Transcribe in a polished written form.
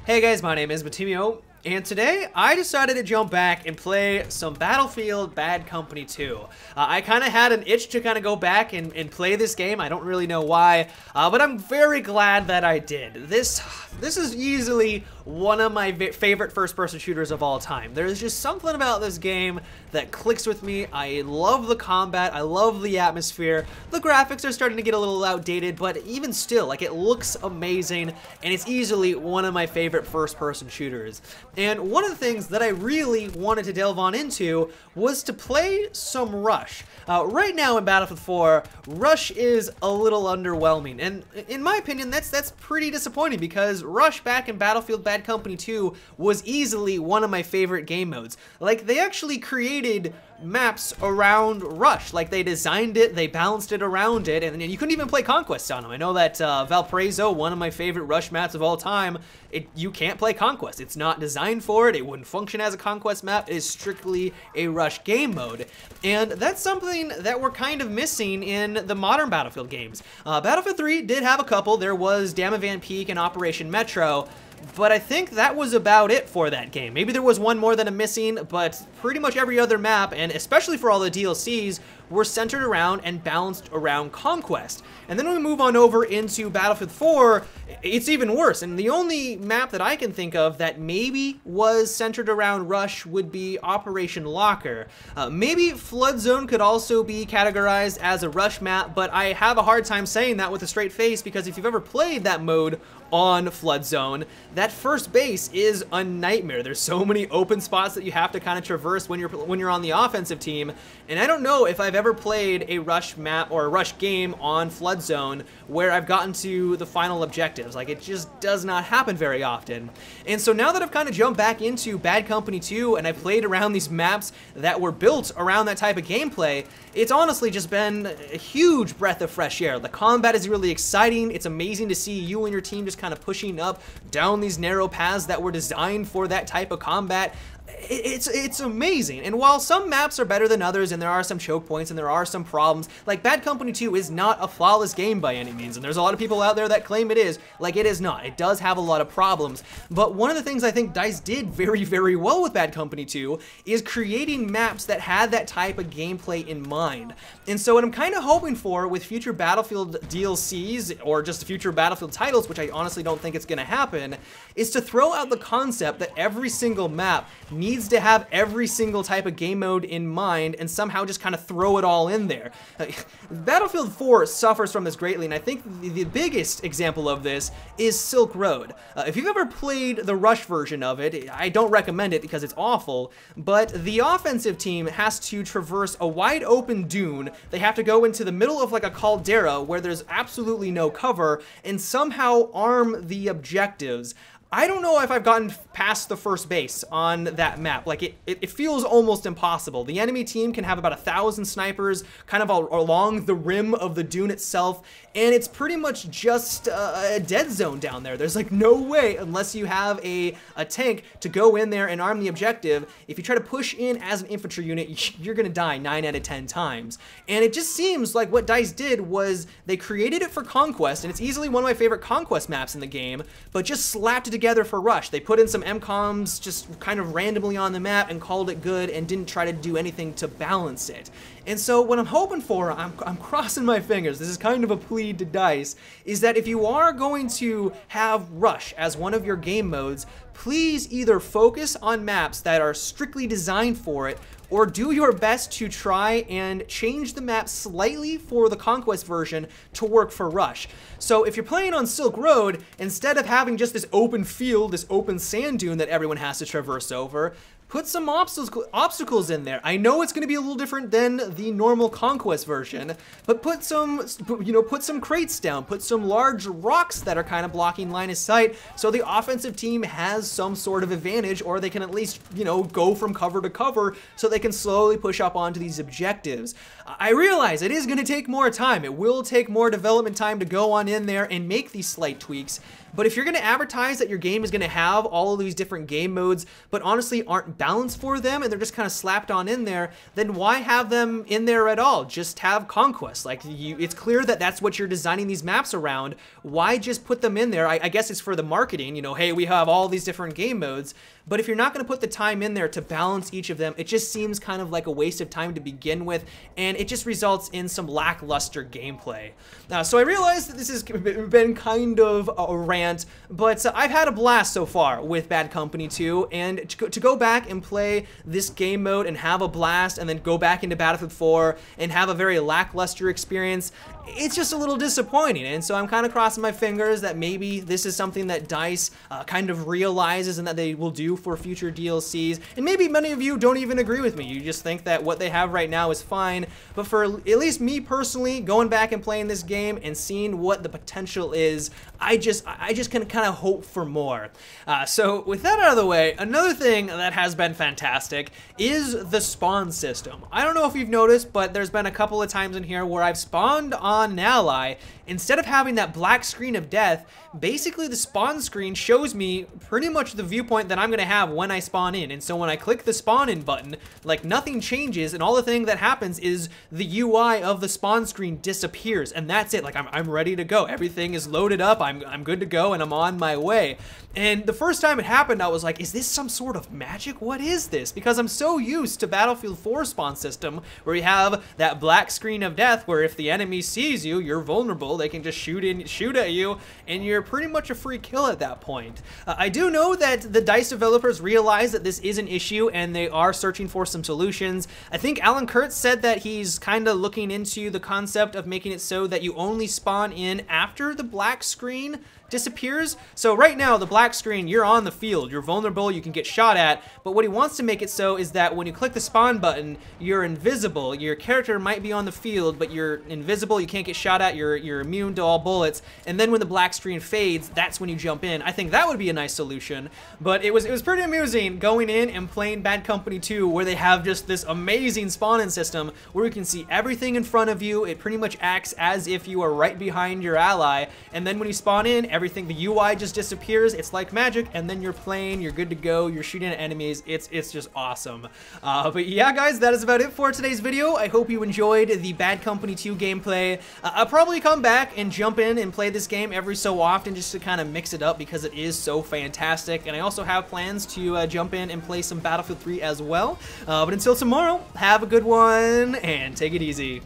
Hey guys, my name is Batimio, and today I decided to jump back and play some Battlefield Bad Company 2. I kind of had an itch to kind of go back and play this game. I don't really know why, but I'm very glad that I did. This is easily one of my favorite first-person shooters of all time. There's just something about this game that clicks with me. I love the combat. I love the atmosphere. The graphics are starting to get a little outdated, but even still, like, it looks amazing, and it's easily one of my favorite first-person shooters. And one of the things that I really wanted to delve on into was to play some Rush. Right now in Battlefield 4, Rush is a little underwhelming, and in my opinion, that's pretty disappointing because Rush back in Battlefield Bad Company 2 was easily one of my favorite game modes. Like, they actually created maps around Rush. Like, they designed it, they balanced it around it, and you couldn't even play Conquest on them. I know that Valparaiso, one of my favorite Rush maps of all time, you can't play Conquest. It's not designed for it. It wouldn't function as a Conquest map. It is strictly a Rush game mode. And that's something that we're kind of missing in the modern Battlefield games. Battlefield 3 did have a couple. There was Damavan Peak and Operation Metro, but I think that was about it for that game. Maybe there was one more that I'm missing, but pretty much every other map, and especially for all the DLCs, were centered around and balanced around Conquest. And then when we move on over into Battlefield 4, it's even worse. And the only map that I can think of that maybe was centered around Rush would be Operation Locker. Maybe Flood Zone could also be categorized as a Rush map, but I have a hard time saying that with a straight face because if you've ever played that mode on Flood Zone, that first base is a nightmare. There's so many open spots that you have to kind of traverse when you're on the offensive team, and I don't know if I've ever played a Rush map or a Rush game on Flood Zone where I've gotten to the final objectives. Like, it just does not happen very often. And so now that I've kind of jumped back into Bad Company 2 and I played around these maps that were built around that type of gameplay, it's honestly just been a huge breath of fresh air. The combat is really exciting. It's amazing to see you and your team just kind of pushing up down these narrow paths that were designed for that type of combat. It's amazing. And while some maps are better than others and there are some choke points and there are some problems, like Bad Company 2 is not a flawless game by any means, and there's a lot of people out there that claim it is. Like, it is not. It does have a lot of problems, but one of the things I think DICE did very, very well with Bad Company 2 is creating maps that had that type of gameplay in mind. And so what I'm kind of hoping for with future Battlefield DLCs or just future Battlefield titles, which I honestly don't think it's going to happen, is to throw out the concept that every single map needs to have every single type of game mode in mind and somehow just kind of throw it all in there. Battlefield 4 suffers from this greatly, and I think the biggest example of this is Silk Road. If you've ever played the Rush version of it, I don't recommend it because it's awful, but the offensive team has to traverse a wide open dune. They have to go into the middle of like a caldera where there's absolutely no cover and somehow arm the objectives. I don't know if I've gotten past the first base on that map. Like, it feels almost impossible. The enemy team can have about 1,000 snipers kind of along the rim of the dune itself, and it's pretty much just a dead zone down there. There's like no way, unless you have a tank, to go in there and arm the objective. If you try to push in as an infantry unit, you're gonna die 9 out of 10 times. And it just seems like what DICE did was they created it for Conquest, and it's easily one of my favorite Conquest maps in the game, but just slapped it together for Rush. They put in some MCOMs just kind of randomly on the map and called it good and didn't try to do anything to balance it. And so what I'm hoping for, I'm crossing my fingers, this is kind of a plea to DICE, is that if you are going to have Rush as one of your game modes, please either focus on maps that are strictly designed for it, or do your best to try and change the map slightly for the Conquest version to work for Rush. So if you're playing on Silk Road, instead of having just this open field, this open sand dune that everyone has to traverse over, put some obstacles in there. I know it's going to be a little different than the normal Conquest version, but put some crates down, put some large rocks that are kind of blocking line of sight so the offensive team has some sort of advantage, or they can at least, go from cover to cover so they can slowly push up onto these objectives. I realize it is going to take more time. It will take more development time to go on in there and make these slight tweaks, But if you're going to advertise that your game is going to have all of these different game modes, but honestly aren't balanced for them and they're just kind of slapped on in there, then why have them in there at all? Just have Conquest. Like, it's clear that that's what you're designing these maps around. Why just put them in there? I guess it's for the marketing, you know, hey, we have all these different game modes. But if you're not going to put the time in there to balance each of them, it just seems kind of like a waste of time to begin with, and it just results in some lackluster gameplay. So I realize that this has been kind of a rant, but I've had a blast so far with Bad Company 2, and to go back and play this game mode and have a blast, and then go back into Battlefield 4 and have a very lackluster experience, it's just a little disappointing. And so I'm kind of crossing my fingers that maybe this is something that DICE kind of realizes and that they will do for future DLCs. And maybe many of you don't even agree with me. You just think that what they have right now is fine. But for at least me personally, going back and playing this game and seeing what the potential is, I just can kind of hope for more. So with that out of the way, another thing that has been fantastic is the spawn system. I don't know if you've noticed, but there's been a couple of times in here where I've spawned on an ally. Instead of having that black screen of death, basically the spawn screen shows me pretty much the viewpoint that I'm going to have when I spawn in. And so when I click the spawn in button, like, nothing changes, and all the thing that happens is the UI of the spawn screen disappears, and that's it. Like, I'm ready to go. Everything is loaded up. I'm good to go, and I'm on my way. And the first time it happened, I was like, is this some sort of magic? What is this? Because I'm so used to Battlefield 4 spawn system where you have that black screen of death where if the enemy sees you, you're vulnerable. They can just shoot at you, and you're pretty much a free kill at that point. I do know that the DICE developers realize that this is an issue, and they are searching for some solutions. I think Alan Kurtz said that he's kind of looking into the concept of making it so that you only spawn in after the black screen disappears. So right now, the black screen, you're on the field, you're vulnerable, you can get shot at, but what he wants to make it so is that when you click the spawn button, you're invisible. Your character might be on the field, but you're invisible, you can't get shot at, you're immune to all bullets, and then when the black screen fades, that's when you jump in. I think that would be a nice solution, but it was pretty amusing going in and playing Bad Company 2 where they have just this amazing spawning system where you can see everything in front of you. It pretty much acts as if you are right behind your ally, and then when you spawn in, everything, the UI just disappears. It's like magic, and then you're playing, you're good to go, you're shooting at enemies. It's just awesome. But yeah, guys, that is about it for today's video. I hope you enjoyed the Bad Company 2 gameplay. I'll probably come back and jump in and play this game every so often just to kind of mix it up because it is so fantastic. And I also have plans to jump in and play some Battlefield 3 as well. But until tomorrow, have a good one and take it easy.